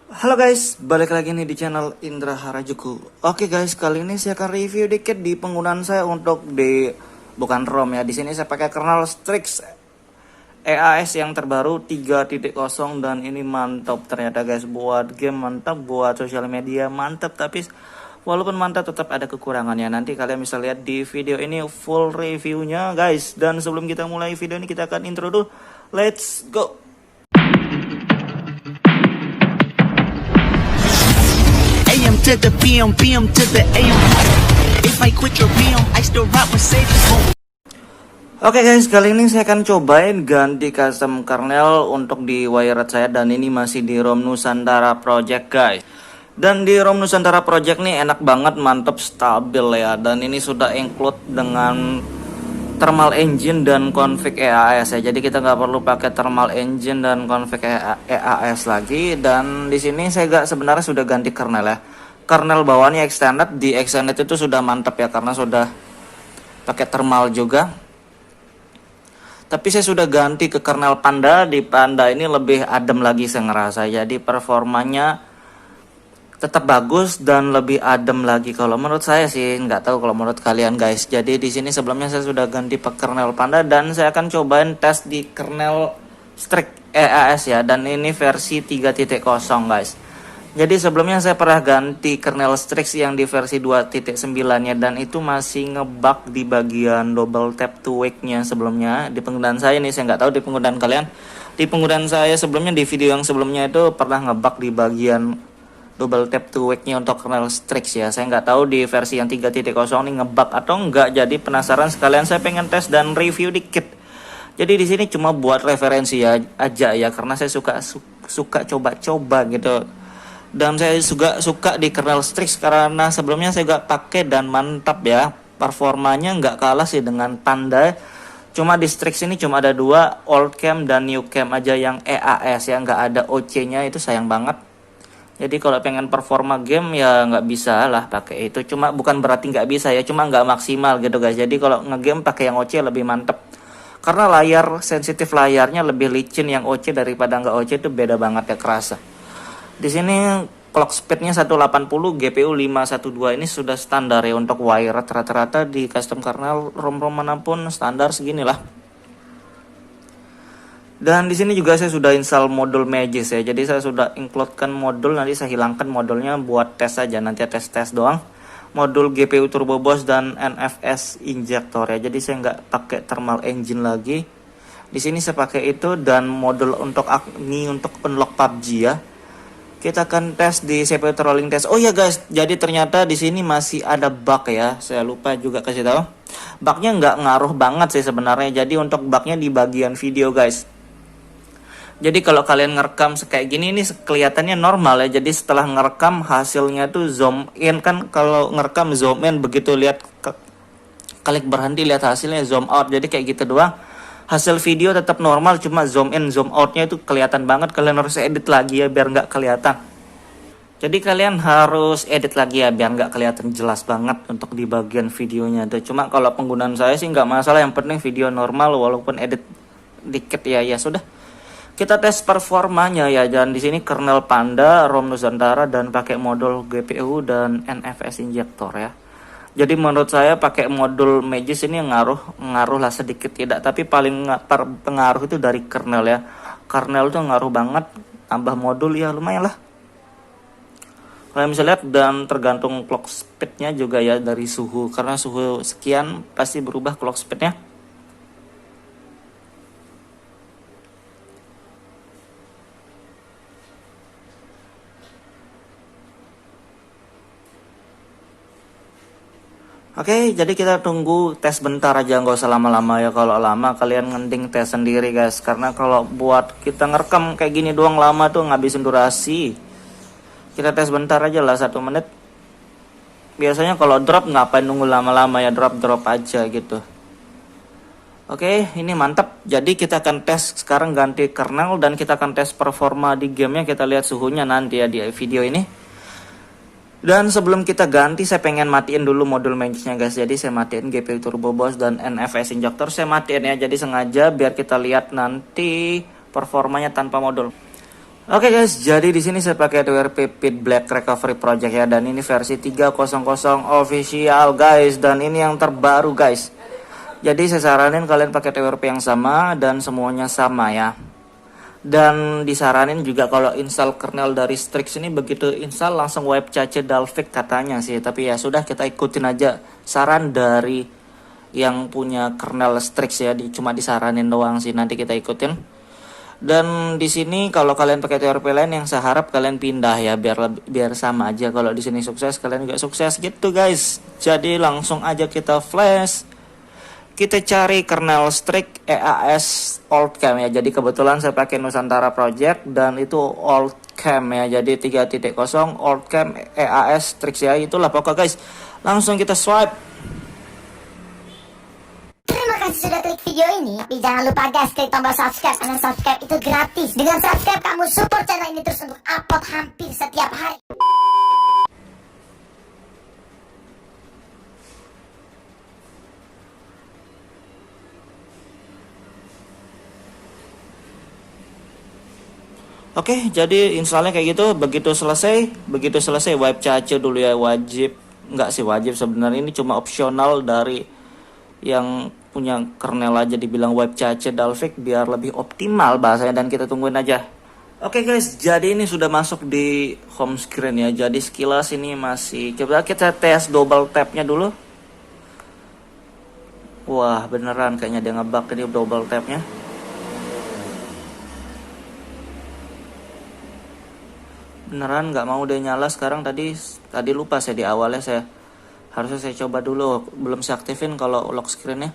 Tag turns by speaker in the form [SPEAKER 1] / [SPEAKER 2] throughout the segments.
[SPEAKER 1] Halo guys, balik lagi nih di channel Indra Harajuku. Oke guys, kali ini saya akan review dikit di penggunaan saya untuk di bukan ROM ya. Di sini saya pakai kernel Strix EAS yang terbaru 3.0 dan ini mantap ternyata guys, buat game mantap, buat sosial media mantap, tapi walaupun mantap tetap ada kekurangannya. Nanti kalian bisa lihat di video ini full reviewnya guys. Dan sebelum kita mulai video ini kita akan intro dulu. Let's go.
[SPEAKER 2] AM to the PM, PM to the AM. If I quit your PM, I still rock with Sage's home.
[SPEAKER 1] Oke guys, kali ini saya akan cobain ganti custom kernel untuk di wired saya, dan ini masih di ROM Nusantara Project guys. Dan di ROM Nusantara Project nih enak banget, mantap, stabil ya. Dan ini sudah include dengan thermal engine dan config EAS ya. Jadi kita nggak perlu pakai thermal engine dan config EAS lagi. Dan di sini saya sebenarnya sudah ganti kernel ya. Kernel bawahnya extended, di extended itu sudah mantap ya karena sudah pakai thermal juga. Tapi saya sudah ganti ke kernel Panda. Di Panda ini lebih adem lagi saya ngerasa. Jadi performanya tetap bagus dan lebih adem lagi kalau menurut saya sih, nggak tahu kalau menurut kalian guys. Jadi di sini sebelumnya saya sudah ganti ke kernel Panda dan saya akan cobain tes di kernel Strix EAS ya, dan ini versi 3.0 guys. Jadi sebelumnya saya pernah ganti kernel Strix yang di versi 2.9 nya, dan itu masih ngebug di bagian double tap to wake nya sebelumnya di penggunaan saya nih. Saya nggak tahu di penggunaan kalian. Di penggunaan saya sebelumnya, di video yang sebelumnya itu pernah ngebug di bagian double tap to wake nya untuk kernel Strix ya. Saya nggak tahu di versi yang 3.0 ini ngebug atau enggak. Jadi penasaran sekalian saya pengen tes dan review dikit. Jadi di sini cuma buat referensi ya aja ya, karena saya suka coba-coba gitu. Dan saya juga suka di kernel Strix karena sebelumnya saya juga pakai dan mantap ya. Performanya nggak kalah sih dengan Panda. Cuma di Strix ini cuma ada dua, old cam dan new cam aja yang EAS ya, nggak ada OC nya, itu sayang banget. Jadi kalau pengen performa game ya nggak bisa lah pakai itu. Cuma bukan berarti nggak bisa ya, cuma nggak maksimal gitu guys. Jadi kalau ngegame pakai yang OC lebih mantep. Karena layar sensitif, layarnya lebih licin yang OC daripada nggak OC, itu beda banget ya, kerasa. Di sini clock speednya 180, GPU 512, ini sudah standar ya untuk wired. Rata-rata di custom kernel ROM-ROM manapun standar seginilah. Dan di sini juga saya sudah install modul Magis ya. Jadi saya sudah includekan modul, nanti saya hilangkan modulnya buat tes saja, nanti tes doang. Modul GPU Turbo Boost dan NFS injector ya. Jadi saya nggak pakai thermal engine lagi. Di sini saya pakai itu, dan modul untuk ini untuk unlock PUBG ya. Kita akan tes di CPU throttling test. Oh ya guys, jadi ternyata di sini masih ada bug ya. Saya lupa juga kasih tahu. Bugnya nggak ngaruh banget sih sebenarnya. Jadi untuk bugnya di bagian video guys. Jadi kalau kalian ngerekam kayak gini, ini kelihatannya normal ya. Jadi setelah ngerekam hasilnya tuh zoom in kan. Kalau ngerekam zoom in, begitu lihat klik berhenti lihat hasilnya zoom out. Jadi kayak gitu doang. Hasil video tetap normal, cuma zoom in zoom outnya itu kelihatan banget. Kalian harus edit lagi ya biar nggak kelihatan. Jadi kalian harus edit lagi ya biar nggak kelihatan jelas banget untuk di bagian videonya tuh. Cuma kalau penggunaan saya sih nggak masalah, yang penting video normal walaupun edit dikit ya. Ya sudah, kita tes performanya ya. Dan di sini kernel Panda, ROM Nusantara, dan pakai modul GPU dan NFS injector ya. Jadi menurut saya pakai modul Magis ini ngaruh lah sedikit tidak, tapi paling pengaruh itu dari kernel ya. Kernel itu ngaruh banget, tambah modul ya lumayan lah. Kalian bisa lihat, dan tergantung clock speednya juga ya dari suhu, karena suhu sekian pasti berubah clock speednya. Oke, jadi kita tunggu tes bentar aja, nggak usah lama-lama ya. Kalau lama kalian ngending tes sendiri guys, karena kalau buat kita ngerekam kayak gini doang lama tuh ngabisin durasi. Kita tes bentar aja lah, 1 menit. Biasanya kalau drop ngapain nunggu lama-lama ya, drop aja gitu. Oke, ini mantap. Jadi kita akan tes sekarang ganti kernel, dan kita akan tes performa di gamenya. Kita lihat suhunya nanti ya di video ini. Dan sebelum kita ganti, saya pengen matiin dulu modul Magisnya guys. Jadi saya matiin GPU Turbo Boost dan NFS injector, saya matiin ya. Jadi sengaja biar kita lihat nanti performanya tanpa modul. Oke guys, jadi di sini saya pakai WRP Pit Black Recovery Project ya, dan ini versi 3.0.0 official guys, dan ini yang terbaru guys. Jadi saya saranin kalian pakai TWRP yang sama dan semuanya sama ya. Dan disaranin juga kalau install kernel dari Strix ini, begitu install langsung wipe cache Dalvik katanya sih, tapi ya sudah, kita ikutin aja saran dari yang punya kernel Strix ya, cuma disaranin doang sih, nanti kita ikutin. Dan di sini kalau kalian pakai TWRP lain, yang saya harap kalian pindah ya, biar sama aja. Kalau di sini sukses, kalian juga sukses gitu guys. Jadi langsung aja kita flash. Kita cari kernel Strix EAS Oldcam ya. Jadi kebetulan saya pakai Nusantara Project dan itu Oldcam ya. Jadi 3.0 Oldcam EAS Strix ya. Itulah pokoknya guys. Langsung kita swipe.
[SPEAKER 3] Terima kasih sudah klik video ini. Tapi jangan lupa guys, klik tombol subscribe. Karena subscribe itu gratis. Dengan subscribe kamu support channel ini terus untuk upload hampir setiap hari.
[SPEAKER 1] Oke, jadi installnya kayak gitu. Begitu selesai wipe cache dulu ya, wajib. Enggak sih wajib sebenarnya, ini cuma opsional dari yang punya kernel aja dibilang wipe cache Dalvik biar lebih optimal bahasanya, dan kita tungguin aja. Oke guys, jadi ini sudah masuk di home screen ya. Jadi sekilas ini masih, coba kita tes double tapnya dulu. Wah beneran kayaknya dia ngebug ini double tapnya. Beneran nggak mau dia nyala sekarang. Tadi lupa saya di awalnya, harusnya saya coba dulu, belum saya aktifin kalau lock screennya.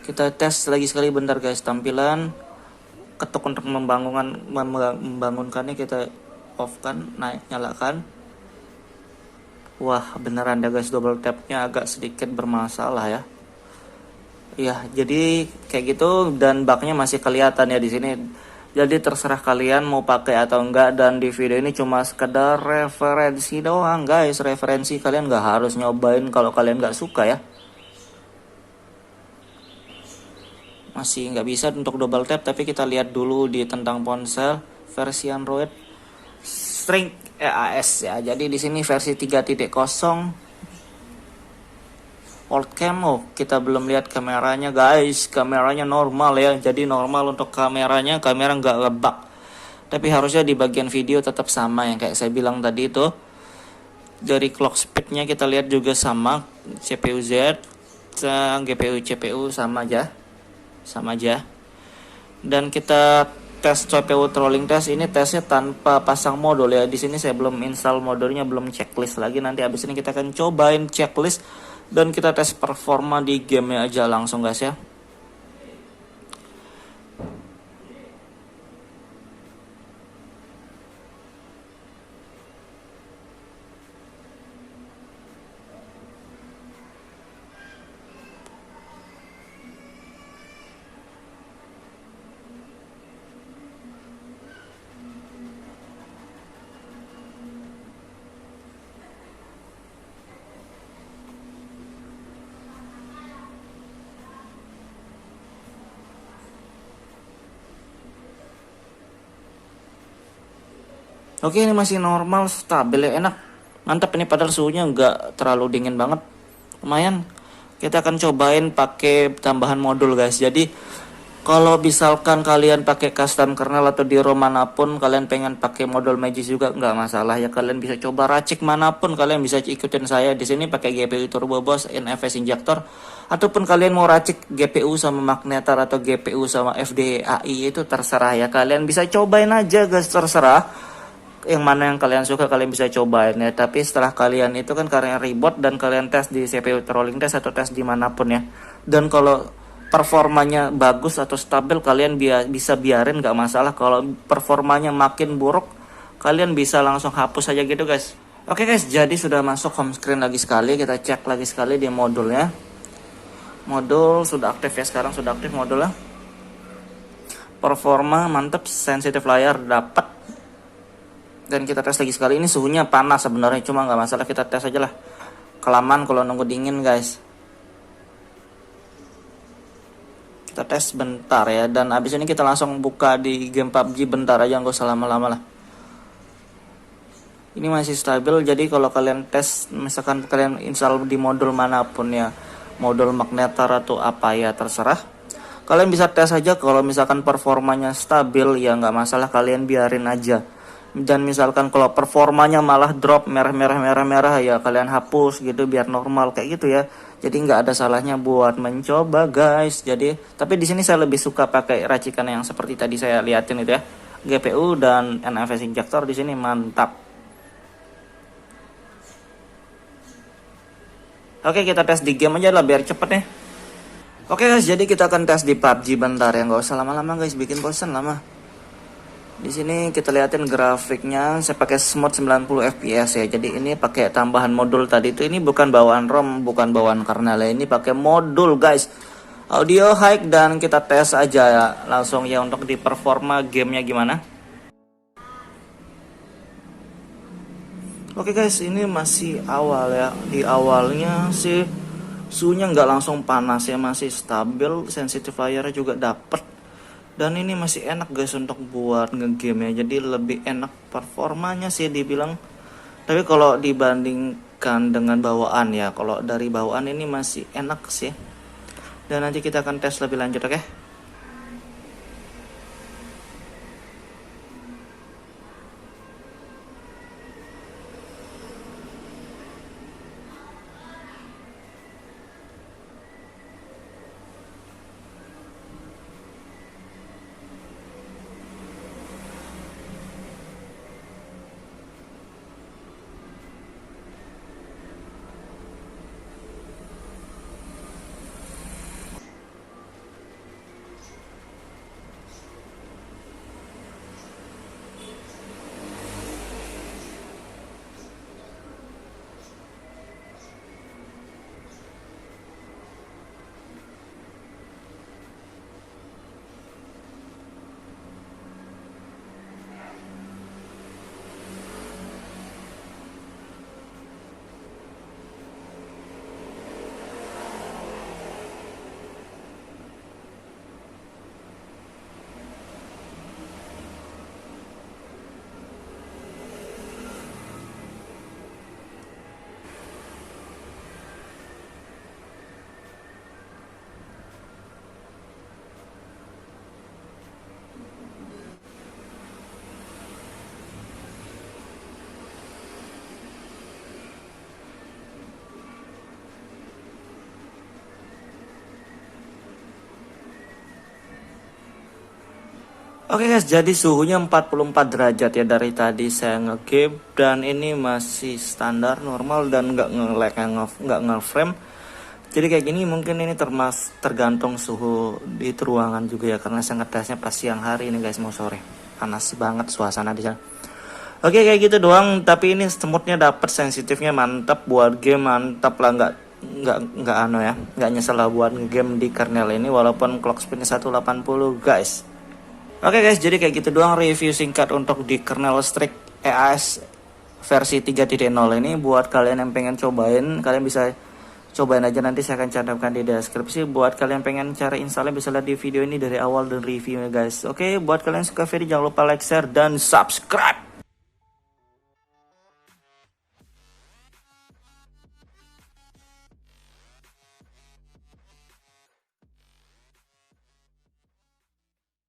[SPEAKER 1] Kita tes lagi sekali bentar guys. Tampilan ketuk untuk membangunkannya kita off kan, nyalakan. Wah beneran ya guys, double tapnya agak sedikit bermasalah ya. Ya jadi kayak gitu, dan bugnya masih kelihatan ya di sini. Jadi terserah kalian mau pakai atau enggak, dan di video ini cuma sekedar referensi doang guys. Referensi, kalian nggak harus nyobain kalau kalian nggak suka ya. Masih nggak bisa untuk double tap, tapi kita lihat dulu di tentang ponsel versi Android Strix EAS ya. Jadi di sini versi 3.0 Oldcam. Oh, kita belum lihat kameranya guys. Kameranya normal ya. Jadi normal untuk kameranya, kamera nggak ngebug. Tapi harusnya di bagian video tetap sama yang kayak saya bilang tadi itu. Dari clock speednya kita lihat juga sama. CPU Z, GPU CPU sama aja. Dan kita tes CPU trolling test. Ini tesnya tanpa pasang modul ya. Di sini saya belum install modulnya, belum checklist lagi. Nanti abis ini kita akan cobain checklist. Dan kita tes performa di gamenya aja langsung guys ya. Oke, ini masih normal, stabil ya, enak. Mantap ini, padahal suhunya nggak terlalu dingin banget. Lumayan. Kita akan cobain pakai tambahan modul guys. Jadi kalau misalkan kalian pakai custom kernel atau di ROM manapun, kalian pengen pakai modul Magis juga nggak masalah ya. Kalian bisa coba racik manapun, kalian bisa ikutin saya di sini pakai GPU Turbo Boost NFS Injector, ataupun kalian mau racik GPU sama magnetar atau GPU sama FDAI, itu terserah ya. Kalian bisa cobain aja guys, terserah. Yang mana yang kalian suka kalian bisa cobain ya. Tapi setelah kalian itu kan kalian reboot dan kalian tes di CPU trolling test atau tes dimanapun ya. Dan kalau performanya bagus atau stabil, kalian bisa biarin, nggak masalah. Kalau performanya makin buruk, kalian bisa langsung hapus aja gitu guys. Oke guys, jadi sudah masuk home screen lagi sekali. Kita cek lagi sekali di modulnya. Modul sudah aktif ya, sekarang sudah aktif modulnya. Performa mantep, sensitive layar dapat. Dan kita tes lagi sekali. Ini suhunya panas sebenarnya, cuma nggak masalah, kita tes aja lah. Kelamaan kalau nunggu dingin guys. Kita tes bentar ya, dan abis ini kita langsung buka di game PUBG bentar aja, nggak usah lama-lama lah. Ini masih stabil, jadi kalau kalian tes, misalkan kalian install di modul manapun ya, modul magnetar atau apa ya terserah. Kalian bisa tes aja, kalau misalkan performanya stabil ya nggak masalah, kalian biarin aja. Dan misalkan kalau performanya malah drop merah ya kalian hapus gitu biar normal kayak gitu ya. Jadi nggak ada salahnya buat mencoba guys. Jadi tapi di sini saya lebih suka pakai racikan yang seperti tadi saya liatin itu ya. GPU dan NFS injector di sini mantap. Oke, kita tes di game aja lah biar cepet nih. Oke guys, jadi kita akan tes di PUBG bentar ya, nggak usah lama-lama guys, bikin bosan lama. Di sini kita liatin grafiknya, saya pakai smooth 90 fps ya. Jadi ini pakai tambahan modul tadi itu, ini bukan bawaan ROM, bukan bawaan kernel ya. Ini pakai modul guys. Audio high dan kita tes aja ya, langsung ya untuk di performa gamenya gimana. Oke guys, ini masih awal ya. Di awalnya sih suhunya nggak langsung panas ya, masih stabil, sensitifiernya juga dapet. Dan ini masih enak guys untuk buat ngegame ya, jadi lebih enak performanya sih dibilang. Tapi kalau dibandingkan dengan bawaan ya, kalau dari bawaan ini masih enak sih. Dan nanti kita akan tes lebih lanjut, oke? Oke guys, jadi suhunya 44 derajat ya dari tadi saya ngegame, dan ini masih standar normal dan nggak nge-lag, nggak nge-frame. Jadi kayak gini mungkin ini tergantung suhu di ruangan juga ya, karena saya ngetesnya pas siang hari ini guys, mau sore panas banget suasana di sana. Oke, kayak gitu doang, tapi ini smoothnya dapet, sensitifnya mantap, buat game mantap lah, nggak anu ya, nggak nyesel lah buat ngegame di kernel ini walaupun clock speednya 180 guys. Oke guys, jadi kayak gitu doang review singkat untuk di kernel Strix EAS versi 3.0 ini. Buat kalian yang pengen cobain, kalian bisa cobain aja, nanti saya akan cantumkan di deskripsi. Buat kalian yang pengen cara installnya bisa lihat di video ini dari awal dan reviewnya guys. Oke, buat kalian yang suka video jangan lupa like, share, dan subscribe.